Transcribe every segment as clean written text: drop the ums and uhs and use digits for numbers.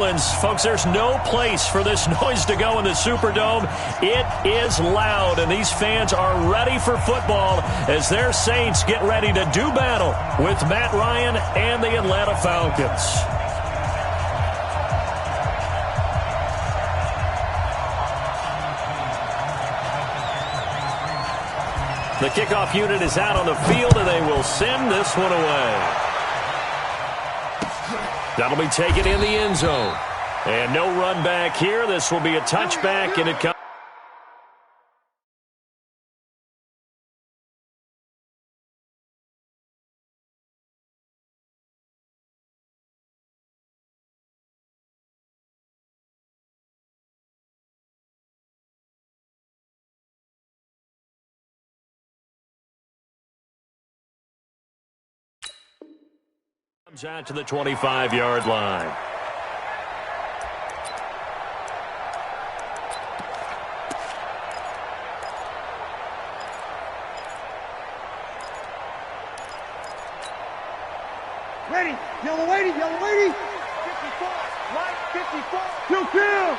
Folks, there's no place for this noise to go in the Superdome. It is loud, and these fans are ready for football as their Saints get ready to do battle with Matt Ryan and the Atlanta Falcons. The kickoff unit is out on the field, and they will send this one away. That'll be taken in the end zone. And no run back here. This will be a touchback, and it comes. Comes out to the 25-yard line. Ready, yellow lady, 54, right, 54, kill.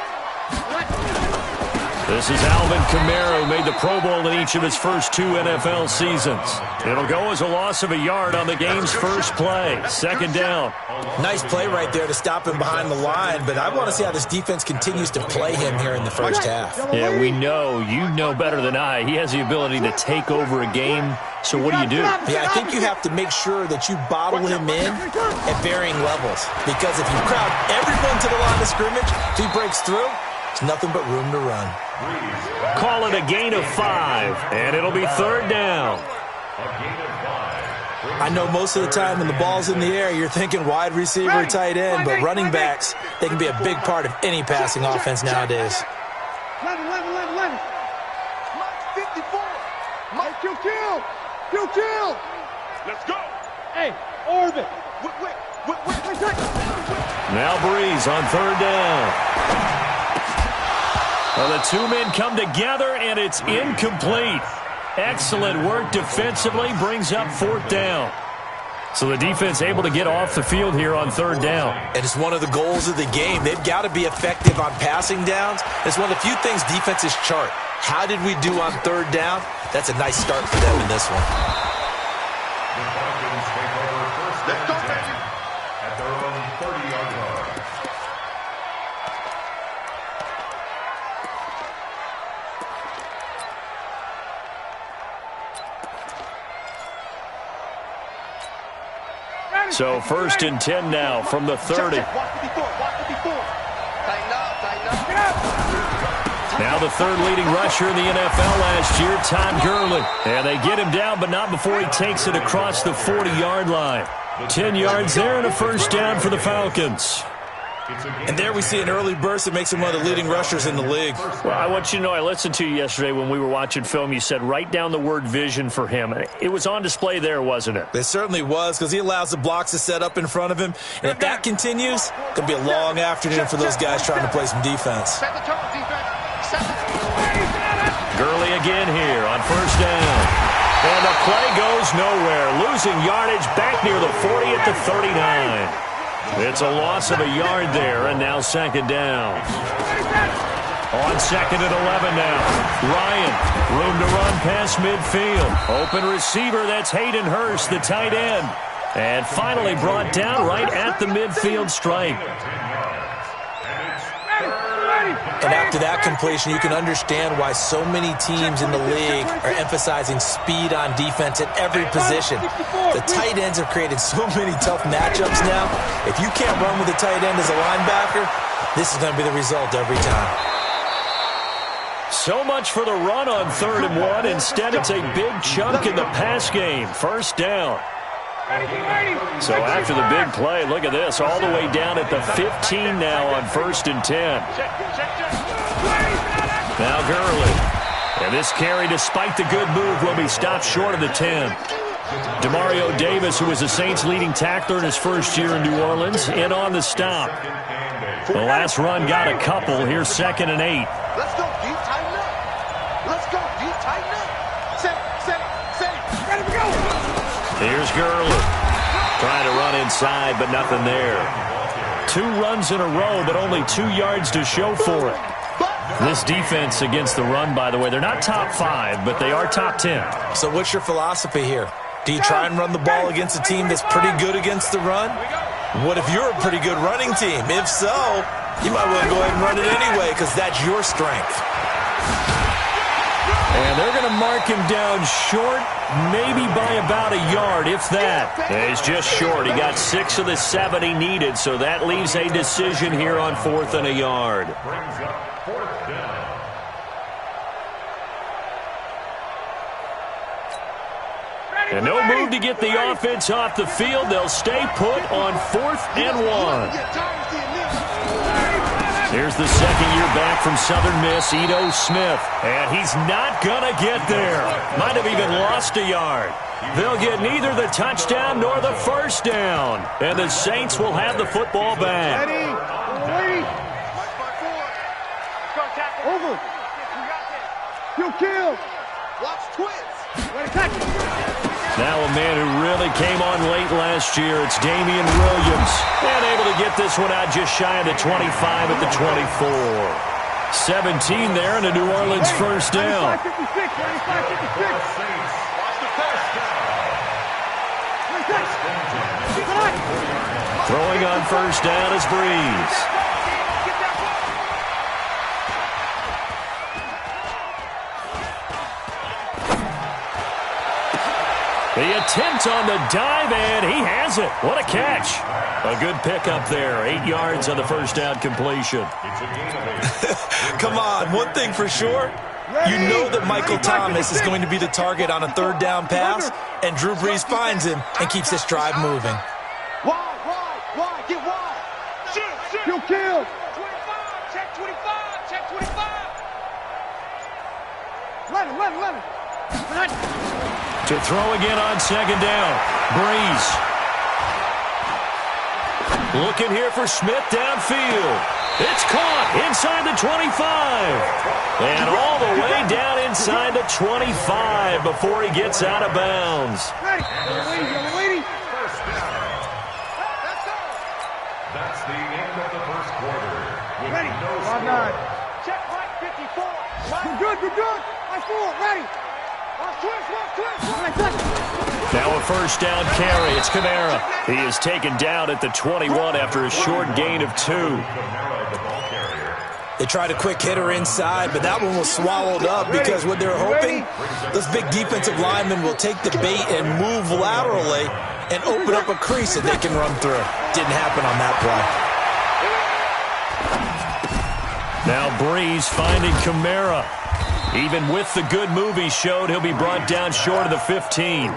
This is Alvin Kamara, who made the Pro Bowl in each of his first 2 NFL seasons. It'll go as a loss of a yard on the game's first play. Second down. Nice play right there to stop him behind the line, but I want to see how this defense continues to play him here in the first half. Yeah, we know. You know better than I. He has the ability to take over a game. So what do? Yeah, I think you have to make sure that you bottle him in at varying levels. Because if you crowd everyone to the line of scrimmage, if he breaks through, there's nothing but room to run. Call it a gain of 5, and it'll be third down. I know most of the time when the ball's in the air, you're thinking wide receiver, tight end, but running backs, they can be a big part of any passing offense nowadays. 11. 54. Mike, kill. Let's go. Hey, Orbit. Wait. Now Breeze on third down. Well, the 2 men come together, and it's incomplete. Excellent work defensively, brings up fourth down. So the defense able to get off the field here on third down. And it's one of the goals of the game. They've got to be effective on passing downs. It's one of the few things defenses chart. How did we do on third down? That's a nice start for them in this one. Let's go, baby. At their own 30-yard line. So first and 10 now from the 30. Now the third leading rusher in the NFL last year, Todd Gurley. And they get him down, but not before he takes it across the 40-yard line. 10 yards there and a first down for the Falcons. And there we see an early burst that makes him one of the leading rushers in the league. Well, I want you to know, I listened to you yesterday when we were watching film. You said write down the word vision for him. It was on display there, wasn't it? It certainly was, because he allows the blocks to set up in front of him. And if that continues, it's going to be a long afternoon for those guys trying to play some defense. Gurley again here on first down. And the play goes nowhere. Losing yardage back near the 40 at the 39. It's a loss of a yard there, and now second down. On second and 11 now. Ryan, room to run past midfield. Open receiver, that's Hayden Hurst, the tight end. And finally brought down right at the midfield stripe. And after that completion, you can understand why so many teams in the league are emphasizing speed on defense at every position. The tight ends have created so many tough matchups now. If you can't run with a tight end as a linebacker, this is going to be the result every time. So much for the run on 3rd and 1. Instead, it's a big chunk in the pass game. First down. So after the big play, look at this, all the way down at the 15 now on 1st and 10. Now Gurley. And this carry, despite the good move, will be stopped short of the 10. Demario Davis, who was the Saints' leading tackler in his first year in New Orleans, in on the stop. The last run got a couple. Here's 2nd and 8. Let's go, D, tighten up. Let's go, D, tighten up. Set it. Ready to go. Here's Gurley. Trying to run inside, but nothing there. 2 runs in a row, but only 2 yards to show for it. This defense against the run, by the way, they're not top 5, but they are top 10. So what's your philosophy here? Do you try and run the ball against a team that's pretty good against the run? What if you're a pretty good running team? If so, you might want to go ahead and run it anyway because that's your strength. And they're going to mark him down short, maybe by about a yard, if that. He's just short. He got 6 of the 7 he needed, so that leaves a decision here on 4th and a yard. Brings up 4th down. And no move to get the offense off the field. They'll stay put on 4th and 1. Here's the second year back from Southern Miss, Ito Smith. And he's not going to get there. Might have even lost a yard. They'll get neither the touchdown nor the first down. And the Saints will have the football back. Ready? Over. You kill. Watch twins. Now a man who really came on late last year, it's Damian Williams. And able to get this one out just shy of the 25 at the 24. 17 there and a New Orleans first down. Throwing on first down is Breeze. The attempt on the dive, and he has it. What a catch. A good pickup there. 8 yards on the first down completion. Come on, one thing for sure. You know that Michael Thomas is going to be the target on a 3rd down pass, and Drew Brees finds him and keeps this drive moving. Wide, get wide. Shoot. You kill. 25, check 25. Let him. To throw again on second down. Breeze. Looking here for Smith downfield. It's caught inside the 25. And all the way down inside the 25 before he gets out of bounds. Ready. First down. That's the end of the first quarter. With no score. Check right 54. You're good. Right forward. Ready. Now a first down carry. It's Kamara. He is taken down at the 21 after a short gain of 2. They tried a quick hitter inside, but that one was swallowed up because what they're hoping, those big defensive linemen will take the bait and move laterally and open up a crease that they can run through. Didn't happen on that play. Now Breeze finding Kamara. Even with the good move he showed, he'll be brought down short of the 15.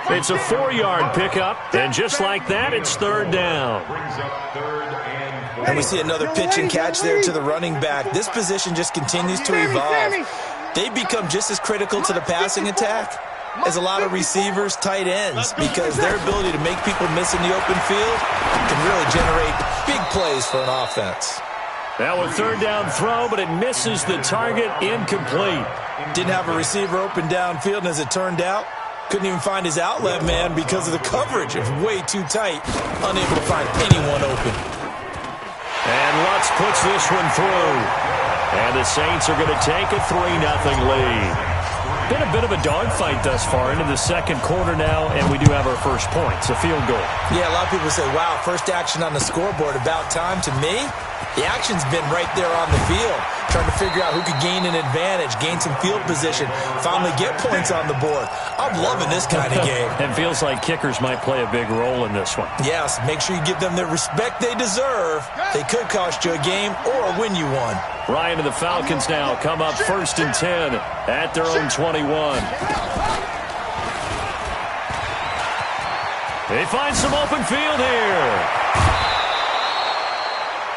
It's a 4-yard pickup, and just like that, it's 3rd down. And we see another pitch and catch there to the running back. This position just continues to evolve. They've become just as critical to the passing attack as a lot of receivers, tight ends, because their ability to make people miss in the open field can really generate big plays for an offense. Now a 3rd down throw, but it misses the target, incomplete. Didn't have a receiver open downfield, and as it turned out, couldn't even find his outlet man because of the coverage. It was way too tight, unable to find anyone open. And Lutz puts this one through. And the Saints are going to take a 3-0 lead. Been a bit of a dogfight thus far into the second quarter now, and we do have our first point. It's a field goal. Yeah, a lot of people say, wow, first action on the scoreboard, about time. To me, the action's been right there on the field, trying to figure out who could gain an advantage, gain some field position, finally get points on the board. I'm loving this kind of game. It feels like kickers might play a big role in this one. Yes, make sure you give them the respect they deserve. They could cost you a game or win you one. Ryan and the Falcons now come up 1st and 10 at their own 21. They find some open field here.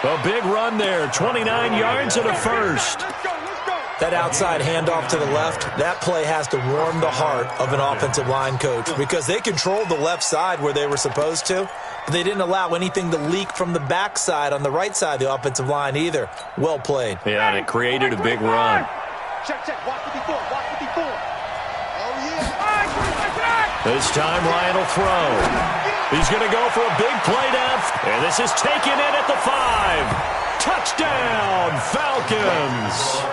A big run there, 29 yards and a first. That outside handoff to the left, that play has to warm the heart of an offensive line coach because they controlled the left side where they were supposed to, but they didn't allow anything to leak from the backside on the right side of the offensive line either. Well played. Yeah, and it created a big run. Check. Watch 54. Oh, yeah. This time Ryan will throw. He's going to go for a big play down. And this is taken in at the 5. Touchdown, Falcons.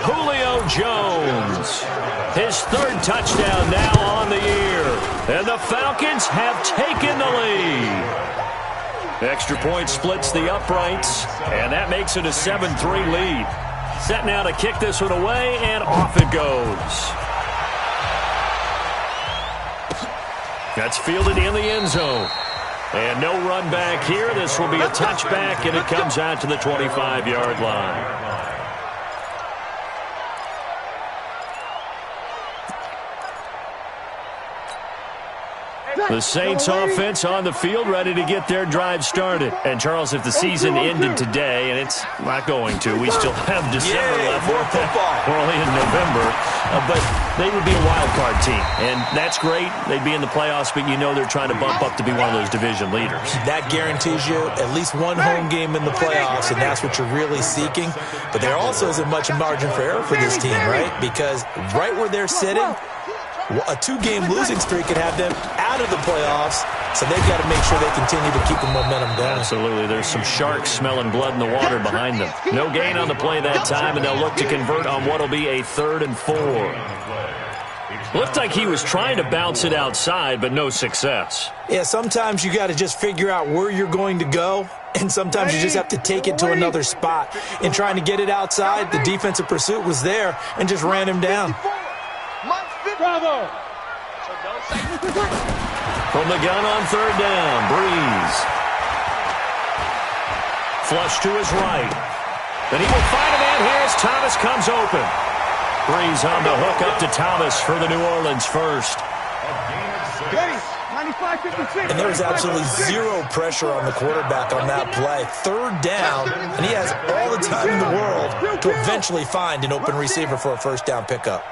Julio Jones. His 3rd touchdown now on the year. And the Falcons have taken the lead. Extra point splits the uprights. And that makes it a 7-3 lead. Set now to kick this one away, and off it goes. That's fielded in the end zone. And no run back here. This will be a touchback, and it comes out to the 25-yard line. The Saints offense on the field, ready to get their drive started. And, Charles, if the season ended today, and it's not going to, we still have December left. More football. We're only in November. But they would be a wild card team. And that's great. They'd be in the playoffs, but you know they're trying to bump up to be one of those division leaders. That guarantees you at least one home game in the playoffs, and that's what you're really seeking. But there also isn't much margin for error for this team, right? Because right where they're sitting, a 2-game losing streak could have them out of the playoffs, so they've got to make sure they continue to keep the momentum going. Absolutely. There's some sharks smelling blood in the water behind them. No gain on the play that time, and they'll look to convert on what will be a 3rd and 4. Looked like he was trying to bounce it outside, but no success. Yeah, sometimes you got to just figure out where you're going to go, and sometimes you just have to take it to another spot. In trying to get it outside, the defensive pursuit was there and just ran him down. Bravo! From the gun on 3rd down, Breeze. Flush to his right. Then he will find a man here as Thomas comes open. Breeze on the hook up to Thomas for the New Orleans first. And there was absolutely zero pressure on the quarterback on that play. 3rd down, and he has all the time in the world to eventually find an open receiver for a 1st down pickup.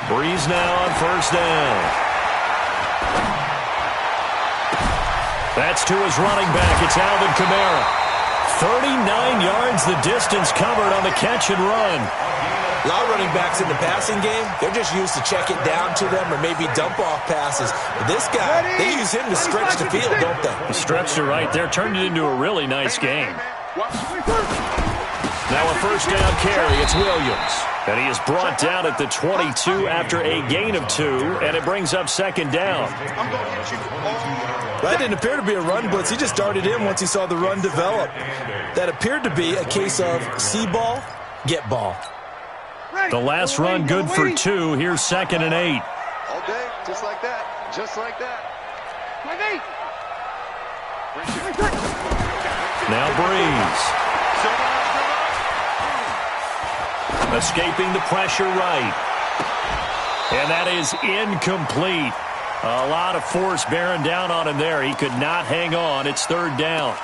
Breeze now on 1st down. That's to his running back. It's Alvin Kamara. 39 yards the distance covered on the catch and run. A lot of running backs in the passing game, they're just used to check it down to them or maybe dump off passes. But this guy, they use him to stretch the field, don't they? He stretched it right there, turned it into a really nice game. Now a 1st down carry, it's Williams. And he is brought down at the 22 after a gain of 2, and it brings up 2nd down. That didn't appear to be a run blitz. He just darted in once he saw the run develop. That appeared to be a case of see ball, get ball. The last run good for 2. Here's 2nd and 8. All day, just like that. Just like that. Now Breeze. Escaping the pressure right. And that is incomplete. A lot of force bearing down on him there. He could not hang on. It's 3rd down.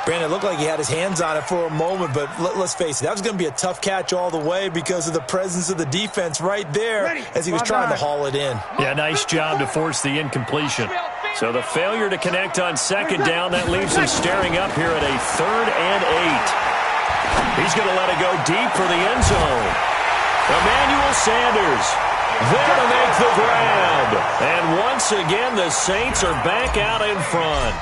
Brandon, it looked like he had his hands on it for a moment, but let's face it, that was going to be a tough catch all the way because of the presence of the defense right there as he was trying to haul it in. Yeah, nice job to force the incompletion. So the failure to connect on 2nd down, that leaves him staring up here at a 3rd and 8. He's going to let it go deep for the end zone. Emmanuel Sanders there to make the grab. And once again, the Saints are back out in front.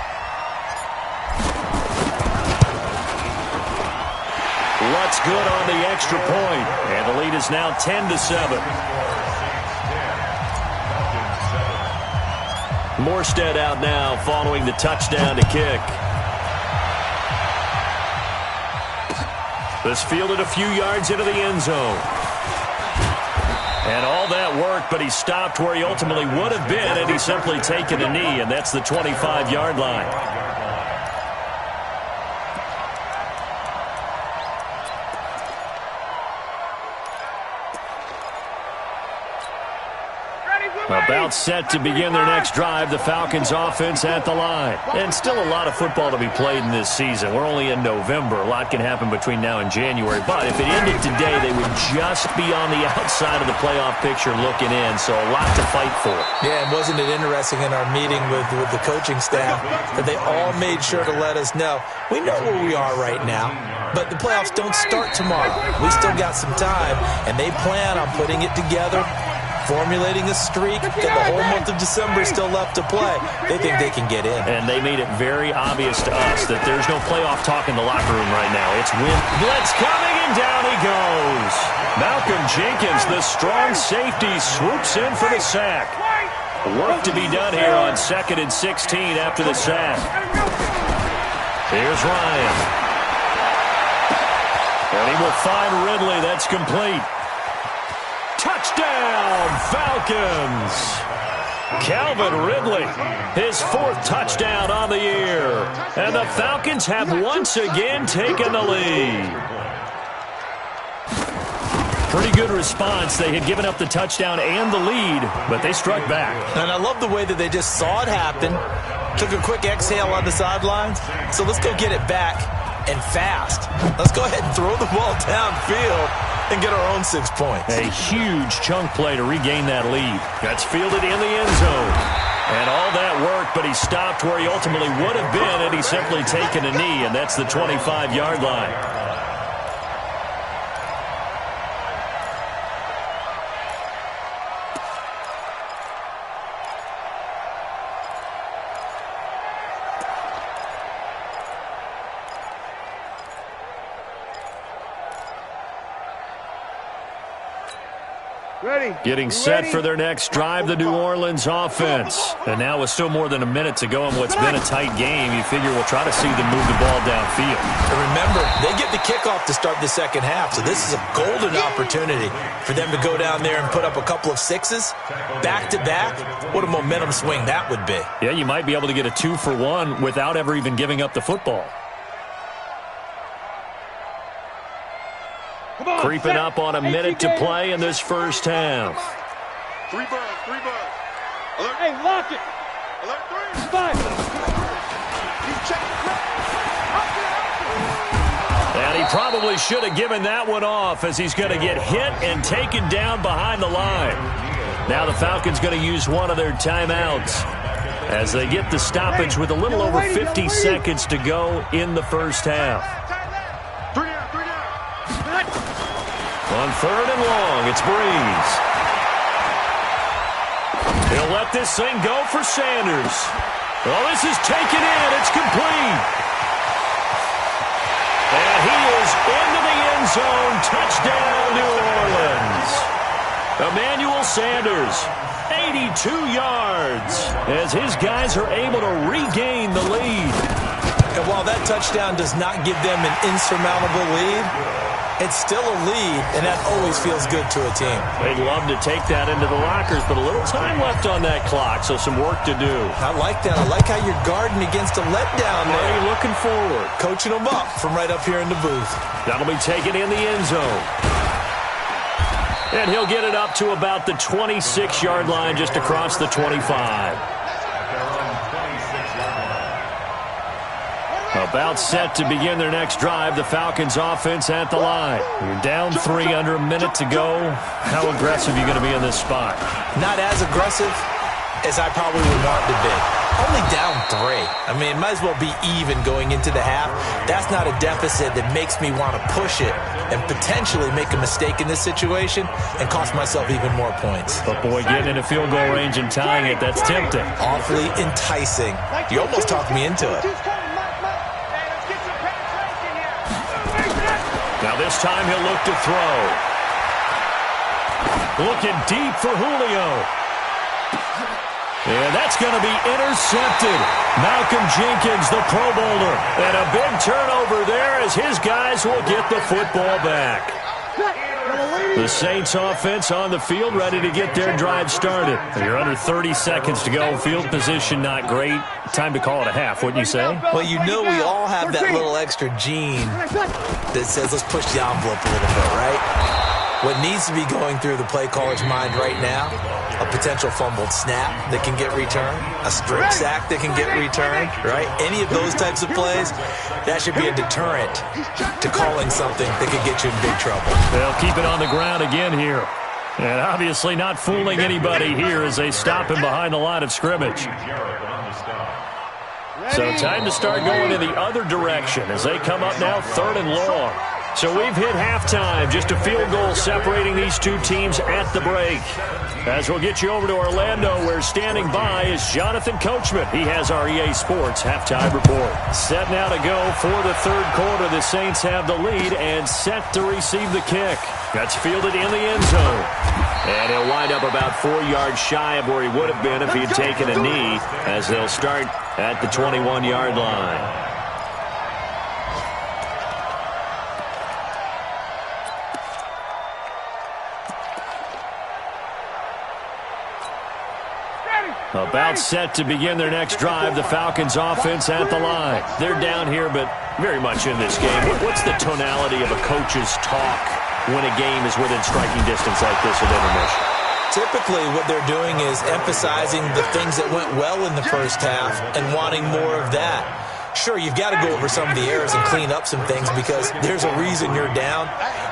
What's good on the extra point, and the lead is now 10-7. Morstead out now following the touchdown to kick. This fielded a few yards into the end zone. And all that work, but he stopped where he ultimately would have been, and he's simply taken a knee, and that's the 25-yard line. About set to begin their next drive, the Falcons offense at the line. And still a lot of football to be played in this season. We're only in November. A lot can happen between now and January. But if it ended today, they would just be on the outside of the playoff picture looking in. So a lot to fight for. Yeah, and wasn't it interesting in our meeting with the coaching staff that they all made sure to let us know, we know where we are right now, but the playoffs don't start tomorrow. We still got some time, and they plan on putting it together formulating a streak, and the whole month of December is still left to play. They think they can get in. And they made it very obvious to us that there's no playoff talk in the locker room right now. It's win. Blitz coming, and down he goes. Malcolm Jenkins, the strong safety, swoops in for the sack. Work to be done here on 2nd and 16 after the sack. Here's Ryan. And he will find Ridley. That's complete. Touchdown, Falcons. Calvin Ridley, his 4th touchdown on the year. And the Falcons have once again taken the lead. Pretty good response. They had given up the touchdown and the lead, but they struck back. And I love the way that they just saw it happen, took a quick exhale on the sidelines. So let's go get it back and fast. Let's go ahead and throw the ball downfield and get our own 6 points. A huge chunk play to regain that lead. That's fielded in the end zone. And all that work, but he stopped where he ultimately would have been had he simply taken a knee, and that's the 25-yard line. Getting set for their next drive, the New Orleans offense. And now with still more than a minute to go in what's been a tight game, you figure we'll try to see them move the ball downfield. And remember, they get the kickoff to start the second half, so this is a golden opportunity for them to go down there and put up a couple of 6s back-to-back. What a momentum swing that would be. Yeah, you might be able to get a 2-for-1 without ever even giving up the football. Creeping up on a minute to play in this first half. 3 birds. Alert. Hey, lock it. Alert 3. 5. He's checking. And he probably should have given that one off as he's going to get hit and taken down behind the line. Now the Falcons going to use one of their timeouts as they get the stoppage with a little over 50 seconds to go in the first half. 3 down. On 3rd and long, it's Breeze. He'll let this thing go for Sanders. Well, this is taken in. It's complete. And he is into the end zone. Touchdown, New Orleans. Emmanuel Sanders, 82 yards, as his guys are able to regain the lead. And while that touchdown does not give them an insurmountable lead, it's still a lead, and that always feels good to a team. They'd love to take that into the lockers, but a little time left on that clock, so some work to do. I like that. I like how you're guarding against a letdown there. Already looking forward. Coaching them up from right up here in the booth. That'll be taken in the end zone. And he'll get it up to about the 26-yard line just across the 25. About set to begin their next drive, the Falcons offense at the line. You're down 3, under a minute to go. How aggressive are you going to be in this spot? Not as aggressive as I probably would want to be. Only down 3. I mean, it might as well be even going into the half. That's not a deficit that makes me want to push it and potentially make a mistake in this situation and cost myself even more points. But boy, getting into field goal range and tying it, that's tempting. Awfully enticing. You almost talked me into it. Now this time he'll look to throw. Looking deep for Julio. And that's going to be intercepted. Malcolm Jenkins, the Pro Bowler. And a big turnover there as his guys will get the football back. The Saints offense on the field, ready to get their drive started. You're under 30 seconds to go. Field position not great. Time to call it a half, wouldn't you say? Well, you know we all have that little extra gene that says let's push the envelope a little bit, right? What needs to be going through the play caller's mind right now, a potential fumbled snap that can get returned, a strip sack that can get returned, right? Any of those types of plays, that should be a deterrent to calling something that could get you in big trouble. They'll keep it on the ground again here. And obviously not fooling anybody here as they stop him behind the line of scrimmage. So time to start going in the other direction as they come up now 3rd and long. So we've hit halftime, just a field goal separating these two teams at the break. As we'll get you over to Orlando, where standing by is Jonathan Coachman. He has our EA Sports halftime report. Set now to go for the third quarter. The Saints have the lead and set to receive the kick. That's fielded in the end zone. And he'll wind up about 4 yards shy of where he would have been if he had taken a knee, as they'll start at the 21-yard line. About set to begin their next drive, the Falcons offense at the line. They're down here, but very much in this game. What's the tonality of a coach's talk when a game is within striking distance like this at intermission? Typically, what they're doing is emphasizing the things that went well in the first half and wanting more of that. Sure, you've got to go over some of the errors and clean up some things because there's a reason you're down.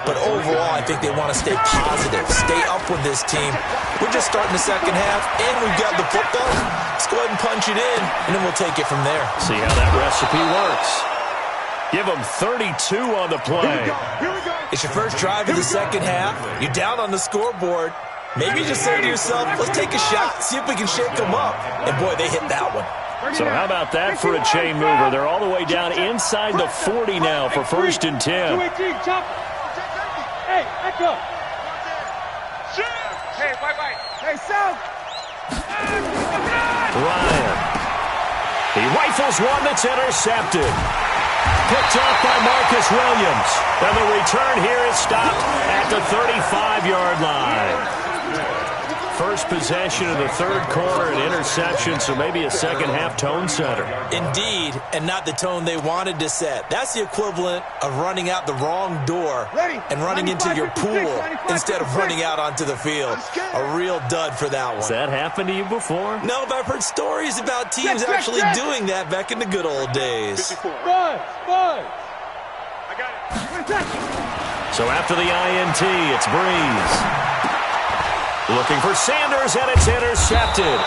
But overall, I think they want to stay positive, stay up with this team. We're just starting the second half, and we've got the football. Let's go ahead and punch it in, and then we'll take it from there. See how that recipe works. Give them 32 on the play. It's your first drive of the second half. You're down on the scoreboard. Maybe you just say to yourself, let's take a shot, see if we can shake them up. And, boy, they hit that one. So how about that for a chain mover? They're all the way down inside the 40 now for 1st and 10. Hey, echo. Hey, bye-bye. Hey, South. Ryan. He rifles one that's intercepted. Picked off by Marcus Williams. And the return here is stopped at the 35-yard line. First possession of the third quarter, an interception, so maybe a second-half tone setter. Indeed, and not the tone they wanted to set. That's the equivalent of running out the wrong door and running into your pool instead of running out onto the field. A real dud for that one. Has that happened to you before? No, but I've heard stories about teams actually doing that back in the good old days. Bud. I got it. So after the INT, it's Breeze. Looking for Sanders, and it's intercepted.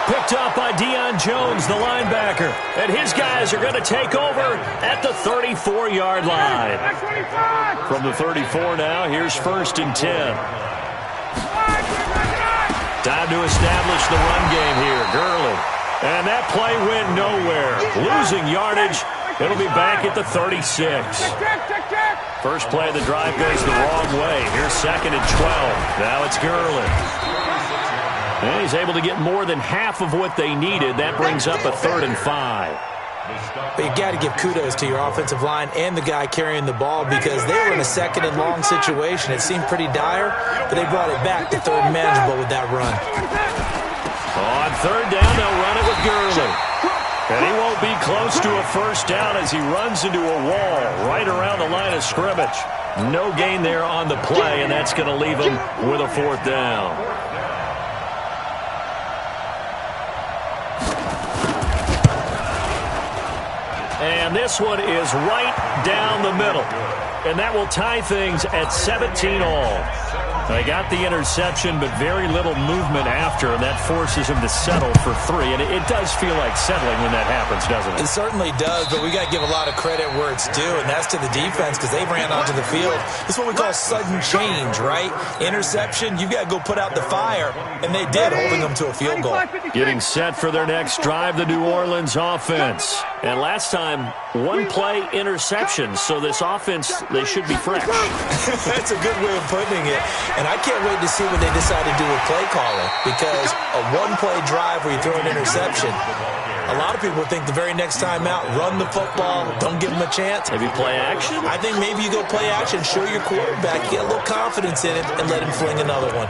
Picked up by Deion Jones, the linebacker. And his guys are going to take over at the 34-yard line. From the 34 now, here's 1st and 10. Time to establish the run game here. Gurley. And that play went nowhere. Losing yardage. It'll be back at the 36. First play of the drive goes the wrong way. Here's 2nd and 12. Now it's Gurley. And he's able to get more than half of what they needed. That brings up a 3rd and 5. But you got to give kudos to your offensive line and the guy carrying the ball because they were in a 2nd and long situation. It seemed pretty dire, but they brought it back to 3rd and manageable with that run. On 3rd down, they'll run it with Gurley. And he won't be close to a first down as he runs into a wall right around the line of scrimmage. No gain there on the play, and that's going to leave him with a 4th down. And this one is right down the middle. And that will tie things at 17 all. They got the interception, but very little movement after, and that forces him to settle for 3. And it does feel like settling when that happens, doesn't it? It certainly does, but we got to give a lot of credit where it's due, and that's to the defense because they ran onto the field. It's what we call sudden change, right? Interception, you got to go put out the fire, and they did, holding them to a field goal. Getting set for their next drive, the New Orleans offense. And last time, 1-play interception, so this offense, they should be fresh. That's a good way of putting it. And I can't wait to see what they decide to do with play calling because a 1-play drive where you throw an interception, a lot of people think the very next time out, run the football, don't give them a chance. Maybe play action? I think maybe you go play action, show your quarterback, get a little confidence in it, and let him fling another one.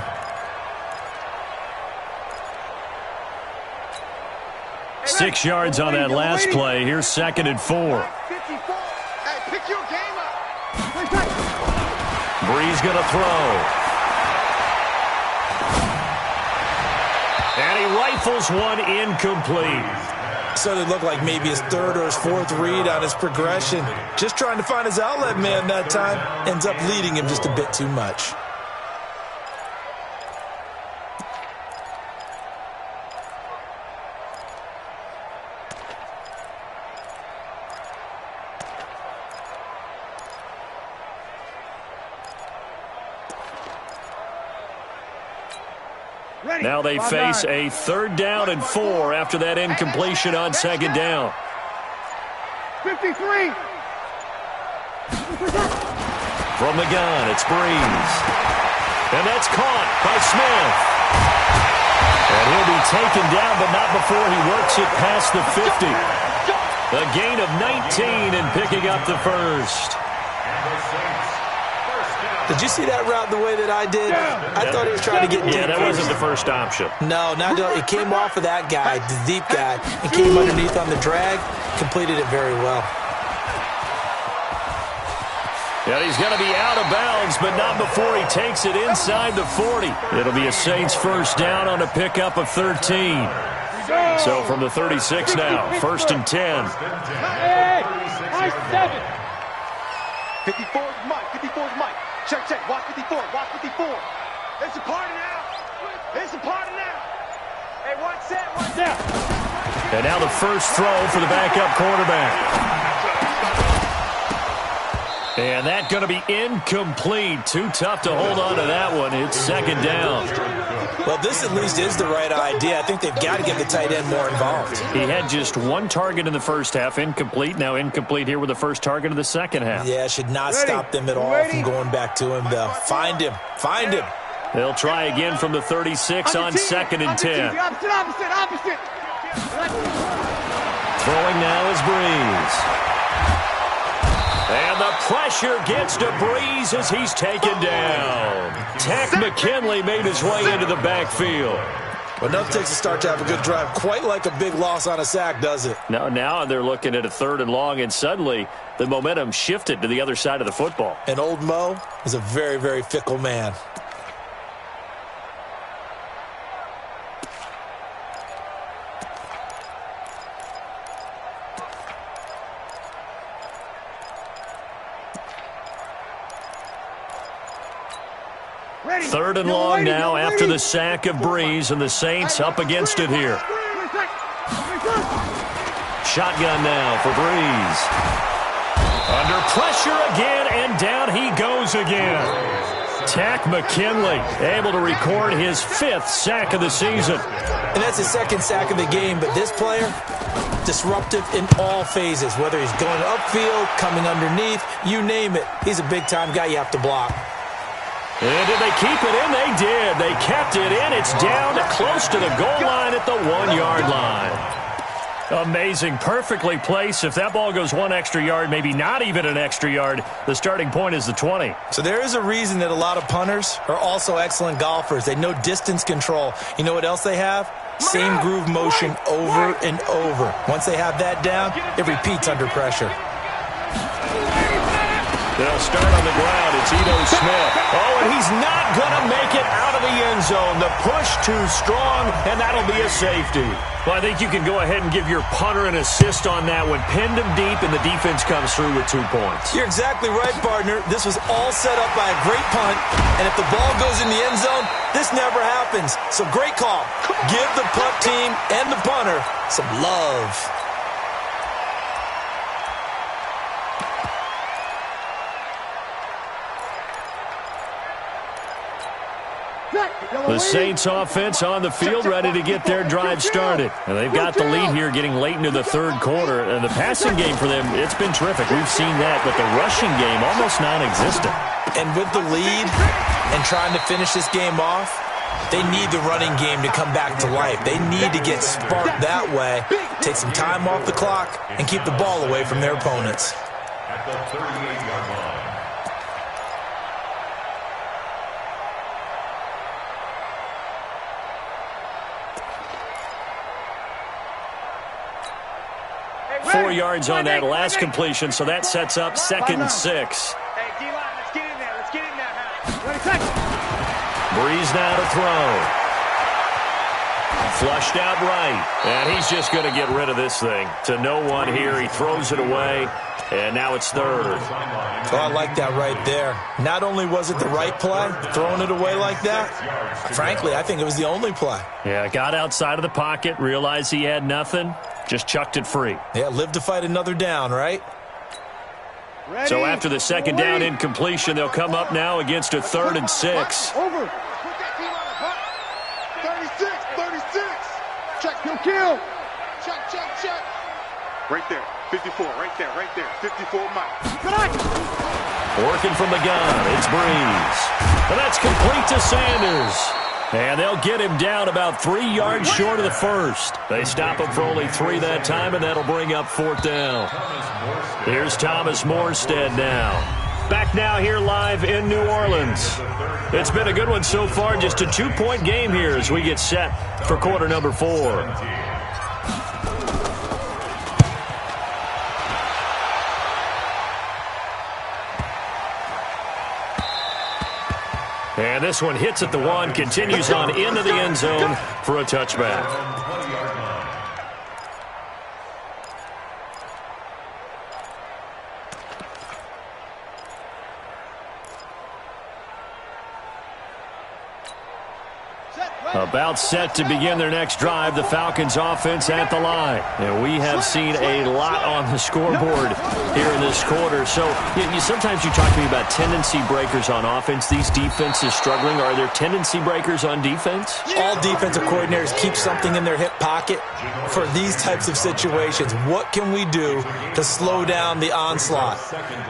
Six yards on that last play. Here's 2nd and 4. Hey, pick your game up. Breeze going to throw. And he rifles one incomplete. So it looked like maybe his 3rd or his 4th read on his progression. Just trying to find his outlet man that time. Ends up leading him just a bit too much. Now they face a 3rd down and 4 after that incompletion on 2nd down. 53. From the gun, it's Breeze. And that's caught by Smith. And he'll be taken down, but not before he works it past the 50. A gain of 19 and picking up the first. Did you see that route the way that I did? I thought he was trying to get deep. Yeah, that wasn't the first option. No, it came off of that guy, the deep guy, and came underneath on the drag. Completed it very well. And he's going to be out of bounds, but not before he takes it inside the 40. It'll be a Saints first down on a pickup of 13. So from the 36 now, 1st and 10. 54 is Mike. 54 is Mike. Check. Watch 54. Watch 54. It's a party now. It's a party now. Hey, watch that. And now the first throw for the backup quarterback. And that's going to be incomplete. Too tough to hold on to that one. It's 2nd down. Well, this at least is the right idea. I think they've got to get the tight end more involved. He had just 1 target in the first half, incomplete. Now incomplete here with the first target of the second half. Yeah, should not stop them at all from going back to him, though. Find him. They'll try again from the 36 on 2nd and 10. Opposite. Throwing now is Breeze. And the pressure gets to Breeze as he's taken down. Tech McKinley made his way into the backfield. Well, enough takes to start to have a good drive. Quite like a big loss on a sack, does it? Now they're looking at a 3rd and long, and suddenly the momentum shifted to the other side of the football. And old Mo is a very, very fickle man. Third and long now after the sack of Breeze, and the Saints up against it here. Shotgun now for Breeze. Under pressure again, and down he goes again. Tech McKinley able to record his 5th sack of the season. And that's his 2nd sack of the game, but this player, disruptive in all phases, whether he's going upfield, coming underneath, you name it. He's a big-time guy you have to block. And did they keep it in? They did. They kept it in. It's down to close to the goal line at the 1-yard line. Amazing. Perfectly placed. If that ball goes 1 extra yard, maybe not even an extra yard, the starting point is the 20. So there is a reason that a lot of punters are also excellent golfers. They know distance control. You know what else they have? Same groove motion over and over. Once they have that down, it repeats under pressure. They'll start on the ground. It's Ito Smith. Oh, and he's not going to make it out of the end zone. The push too strong, and that'll be a safety. Well, I think you can go ahead and give your punter an assist on that one. Pinned him deep, and the defense comes through with 2 points. You're exactly right, partner. This was all set up by a great punt, and if the ball goes in the end zone, this never happens. So great call. Give the punt team and the punter some love. The Saints offense on the field ready to get their drive started. And they've got the lead here getting late into the 3rd quarter. And the passing game for them, it's been terrific. We've seen that, but the rushing game almost non-existent. And with the lead and trying to finish this game off, they need the running game to come back to life. They need to get sparked that way, take some time off the clock, and keep the ball away from their opponents. At the 38-yard line. Four yards on that last completion, so that sets up 2nd and 6. Hey, D-line, let's get in there. Let's get in there. Breeze now to throw. Flushed out right. And he's just going to get rid of this thing. To no one here. He throws it away. And now it's 3rd. Oh, I like that right there. Not only was it the right play, throwing it away like that, frankly, I think it was the only play. Yeah, got outside of the pocket, realized he had nothing, just chucked it free. Yeah, live to fight another down, right? Ready. So after the 2nd down incompletion, they'll come up now against a 3rd and 6. Over. kill. Check, check, check. Right there, 54, right there, 54 Mike. Working from the gun, it's Breeze. And that's complete to Sanders. And they'll get him down about 3 yards short of the first. They stop him for only 3 that time, and that'll bring up 4th down. Here's Thomas Morstead now. Back now here live in New Orleans. It's been a good one so far, just a 2-point game here as we get set for quarter number 4. And this one hits at the 1, continues on into the end zone for a touchback. About set to begin their next drive, the Falcons offense at the line. And we have seen a lot on the scoreboard here in this quarter. So sometimes you talk to me about tendency breakers on offense. These defenses struggling. Are there tendency breakers on defense? All defensive coordinators keep something in their hip pocket for these types of situations. What can we do to slow down the onslaught?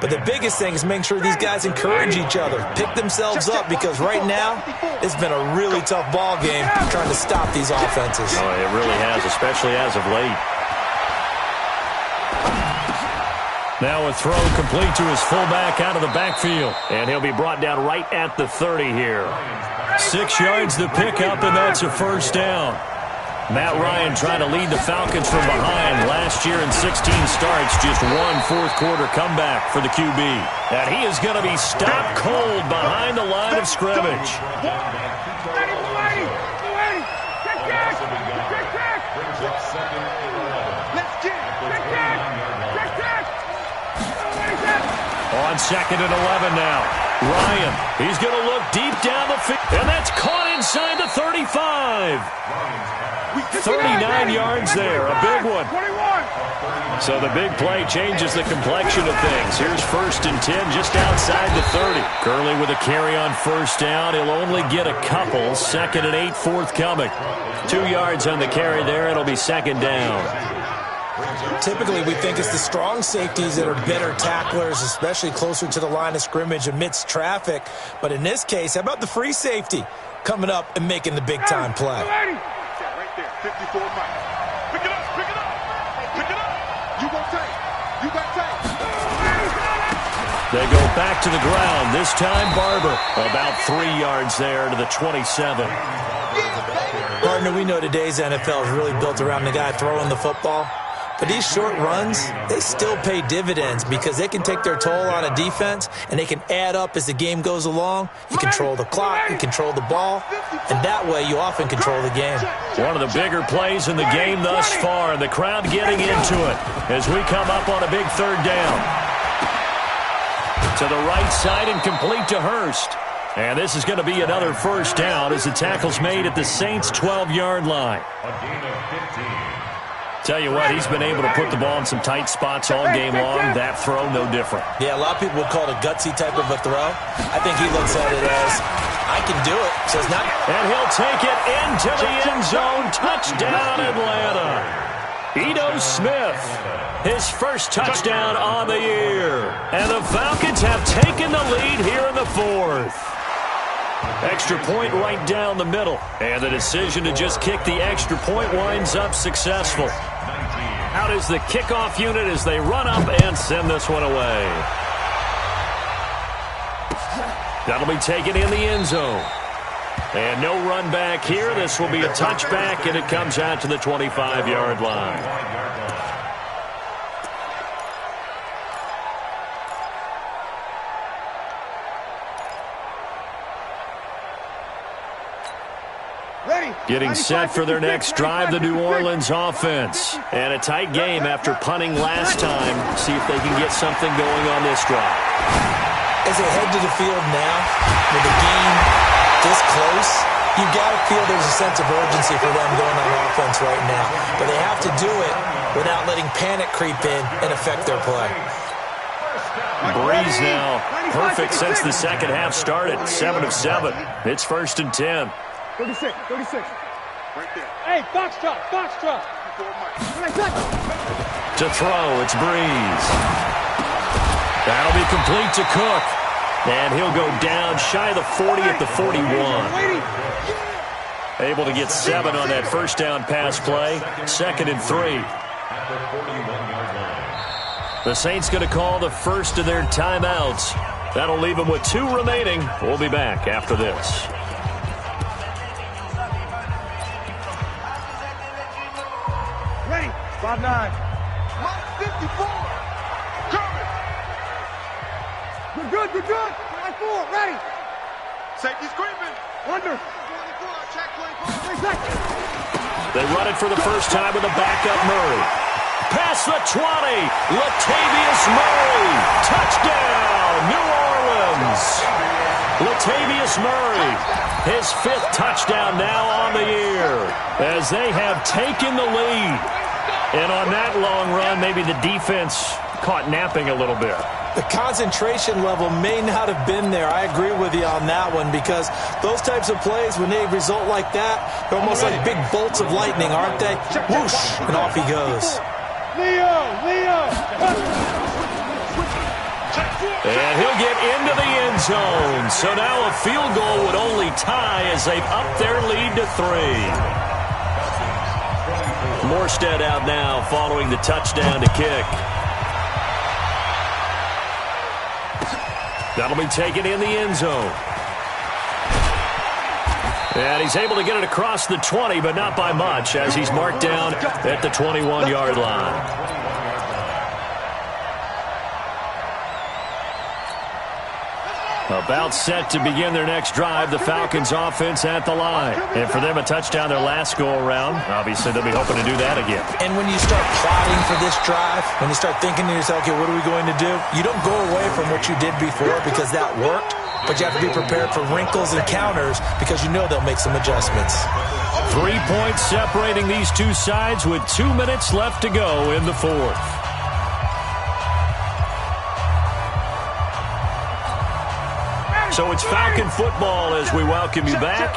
But the biggest thing is making sure these guys encourage each other, pick themselves up, because right now it's been a really tough ball game trying to stop these offenses. Oh, it really has, especially as of late. Now a throw complete to his fullback out of the backfield. And he'll be brought down right at the 30 here. 6 yards the pickup, and that's a 1st down. Matt Ryan trying to lead the Falcons from behind. Last year in 16 starts, just 1 4th-quarter comeback for the QB. And he is going to be stopped cold behind the line of scrimmage. On 2nd and 11 now. Ryan, he's going to look deep down the field. And that's caught inside the 35. 39 yards there, a big one. So the big play changes the complexion of things. Here's 1st and 10 just outside the 30. Gurley with a carry on 1st down. He'll only get a couple. 2nd and 8 forthcoming. 2 yards on the carry there. It'll be 2nd down. Typically, we think it's the strong safeties that are better tacklers, especially closer to the line of scrimmage amidst traffic. But in this case, how about the free safety coming up and making the big-time play? Right there, 54 Mike. Pick it up, pick it up. Pick it up. You won't take. You got take. They go back to the ground. This time, Barber. About 3 yards there to the 27. Partner, we know today's NFL is really built around the guy throwing the football. But these short runs, they still pay dividends because they can take their toll on a defense, and they can add up as the game goes along. You control the clock, you control the ball, and that way you often control the game. One of the bigger plays in the game thus far, and the crowd getting into it as we come up on a big 3rd down. To the right side and complete to Hurst. And this is going to be another 1st down as the tackle's made at the Saints' 12-yard line. Tell you what, he's been able to put the ball in some tight spots all game long. That throw, no different. Yeah, a lot of people would call it a gutsy type of a throw. I think he looks at it as, I can do it. So it's not. And he'll take it into the end zone. Touchdown, Atlanta. Ito Smith, his 1st touchdown on the year. And the Falcons have taken the lead here in the 4th. Extra point right down the middle. And the decision to just kick the extra point winds up successful. Out is the kickoff unit as they run up and send this one away. That'll be taken in the end zone. And no run back here. This will be a touchback, and it comes out to the 25-yard line. Getting set for their next drive, the New Orleans offense. And a tight game after punting last time. See if they can get something going on this drive. As they head to the field now, with the game this close, you got to feel there's a sense of urgency for them going on offense right now. But they have to do it without letting panic creep in and affect their play. Breeze now, perfect since the second half started. 7 of 7. It's 1st and 10. 36. Right there. Hey, Foxtrot. To throw, it's Breeze. That'll be complete to Cook. And he'll go down shy of the 40 at the 41. Able to get 7 on that first down pass play. 2nd and 3. The Saints going to call the first of their timeouts. That'll leave them with 2 remaining. We'll be back after this. Ready. 5-9. 54. Coming. We're good. 5-4. Ready. Safety's creeping. Under. 24. Check 24. 3 seconds. They run it for the first time with a backup Murray. Past the 20. Latavius Murray. Touchdown, New Orleans. Latavius Murray, his 5th touchdown now on the year, as they have taken the lead. And on that long run, maybe the defense caught napping a little bit. The concentration level may not have been there. I agree with you on that one, because those types of plays, when they result like that, they're almost like big bolts of lightning, aren't they? Whoosh, and off he goes. Leo. And he'll get into the end zone. So now a field goal would only tie as they've upped their lead to 3. Morstead out now following the touchdown to kick. That'll be taken in the end zone. And he's able to get it across the 20, but not by much, as he's marked down at the 21-yard line. About set to begin their next drive, the Falcons offense at the line. And for them, a touchdown their last go-around. Obviously, they'll be hoping to do that again. And when you start plotting for this drive, when you start thinking to yourself, okay, what are we going to do? You don't go away from what you did before because that worked, but you have to be prepared for wrinkles and counters because you know they'll make some adjustments. 3 points separating these two sides with 2 minutes left to go in the 4th. So it's Falcon football as we welcome you back.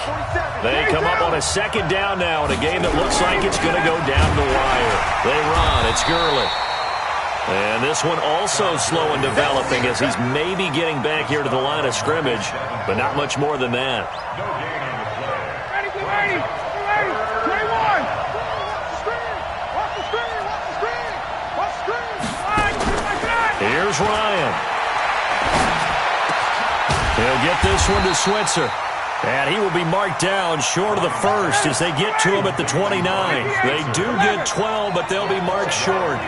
They come up on a 2nd down now in a game that looks like it's going to go down the wire. They run. It's Gurley. And this one also slow in developing as he's maybe getting back here to the line of scrimmage, but not much more than that. Ready. 21. Watch the screen. Here's Ryan. He'll get this one to Switzer. And he will be marked down short of the 1st as they get to him at the 29. They do get 12, but they'll be marked short.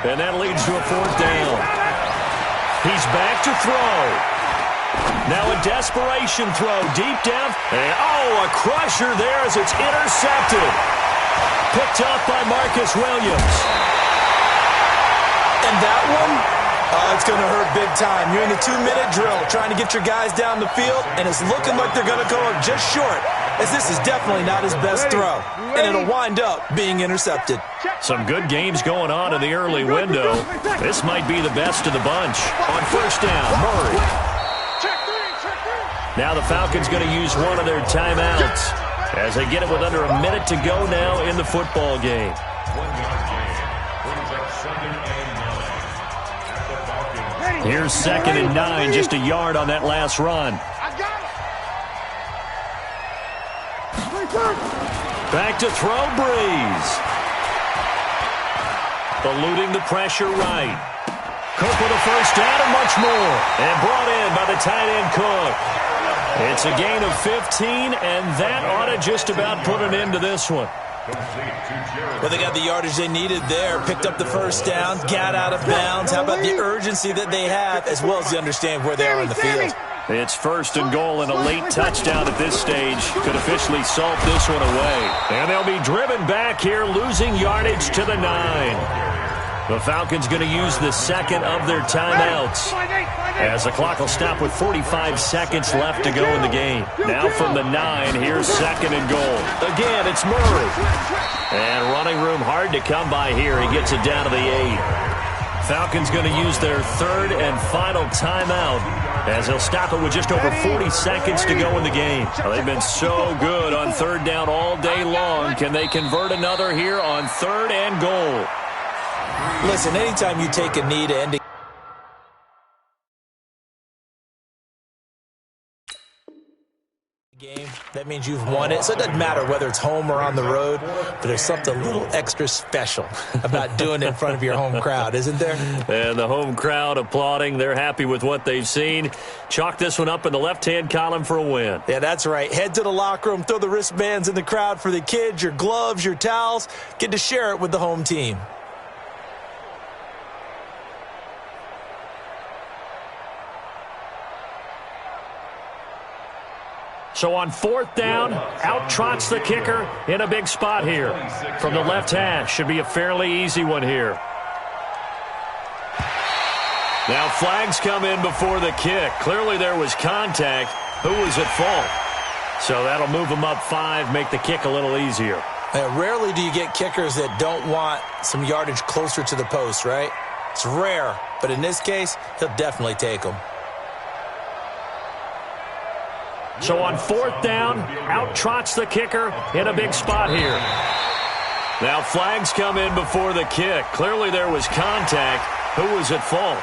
And that leads to a 4th down. He's back to throw. Now a desperation throw deep down. And a crusher there as it's intercepted. Picked up by Marcus Williams. And that one, it's going to hurt big time. You're in the 2-minute drill trying to get your guys down the field, and it's looking like they're going to go up just short, as this is definitely not his best throw, and it'll wind up being intercepted. Some good games going on in the early window. This might be the best of the bunch. On 1st down, Murray. Now the Falcons going to use one of their timeouts as they get it with under a minute to go now in the football game. Here's 2nd and 9, just a yard on that last run. Back to throw, Breeze. Eluding the pressure right. Cook with a 1st down and much more. And brought in by the tight end Cook. It's a gain of 15, and that ought to just about put an end to this one. Well, they got the yardage they needed there, picked up the 1st down, got out of bounds. How about the urgency that they have, as well as the understand where they are in the field? It's 1st and goal, and a late touchdown at this stage could officially salt this one away. And they'll be driven back here, losing yardage to the 9. The Falcons going to use the 2nd of their timeouts, as the clock will stop with 45 seconds left to go in the game. Now from the 9, here's 2nd and goal. Again, it's Murray. And running room hard to come by here. He gets it down to the 8. Falcons going to use their 3rd and final timeout as he'll stop it with just over 40 seconds to go in the game. Well, they've been so good on third down all day long. Can they convert another here on third and goal? Listen, anytime you take a knee to end a game, that means you've won it. So it doesn't matter whether it's home or on the road, but there's something a little extra special about doing it in front of your home crowd, isn't there? And the home crowd applauding. They're happy with what they've seen. Chalk this one up in the left-hand column for a win. Yeah, that's right. Head to the locker room, throw the wristbands in the crowd for the kids, your gloves, your towels. Get to share it with the home team. So on fourth down, out trots the kicker in a big spot here. From the left hash, should be a fairly easy one here. Now flags come in before the kick. Clearly there was contact. Who was at fault? So that'll move them up 5, make the kick a little easier. Rarely do you get kickers that don't want some yardage closer to the post, right? It's rare, but in this case, he'll definitely take them. So on fourth down, out trots the kicker in a big spot here. Now flags come in before the kick. Clearly there was contact. Who was at fault?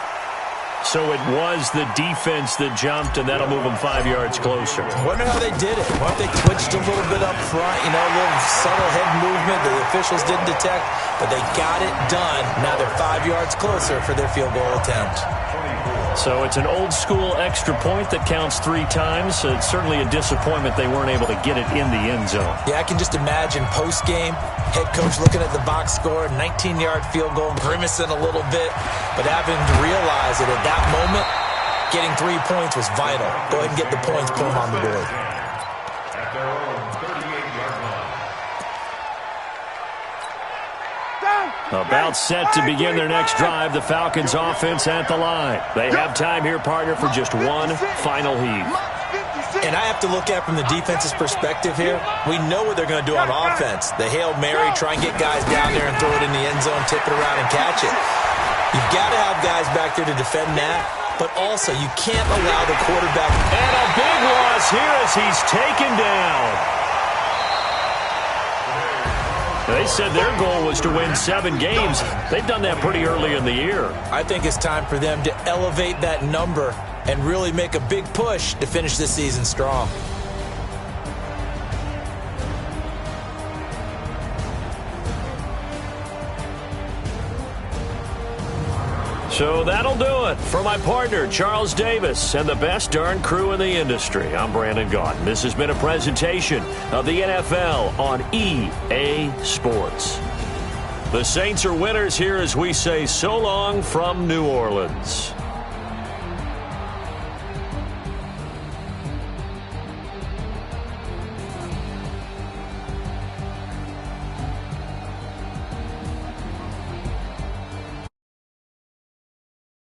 So it was the defense that jumped, and that'll move them 5 yards closer. I wonder how they did it. What if they twitched a little bit up front, a little subtle head movement the officials didn't detect, but they got it done. Now they're 5 yards closer for their field goal attempt. So it's an old-school extra point that counts 3 times. So it's certainly a disappointment they weren't able to get it in the end zone. Yeah, I can just imagine post-game, head coach looking at the box score, 19-yard field goal, grimacing a little bit, but having to realize that at that moment, getting 3 points was vital. Go ahead and get the points, put them on the board. At their own 38-yard line. About set to begin their next drive, the Falcons offense at the line. They have time here, partner, for just one final heave. And I have to look at from the defense's perspective here. We know what they're going to do on offense. The Hail Mary, try and get guys down there and throw it in the end zone, tip it around and catch it. You've got to have guys back there to defend that, but also you can't allow the quarterback. And a big loss here as he's taken down. They said their goal was to win 7 games. They've done that pretty early in the year. I think it's time for them to elevate that number and really make a big push to finish this season strong. So that'll do it for my partner, Charles Davis, and the best darn crew in the industry. I'm Brandon Gaudin. This has been a presentation of the NFL on EA Sports. The Saints are winners here as we say so long from New Orleans.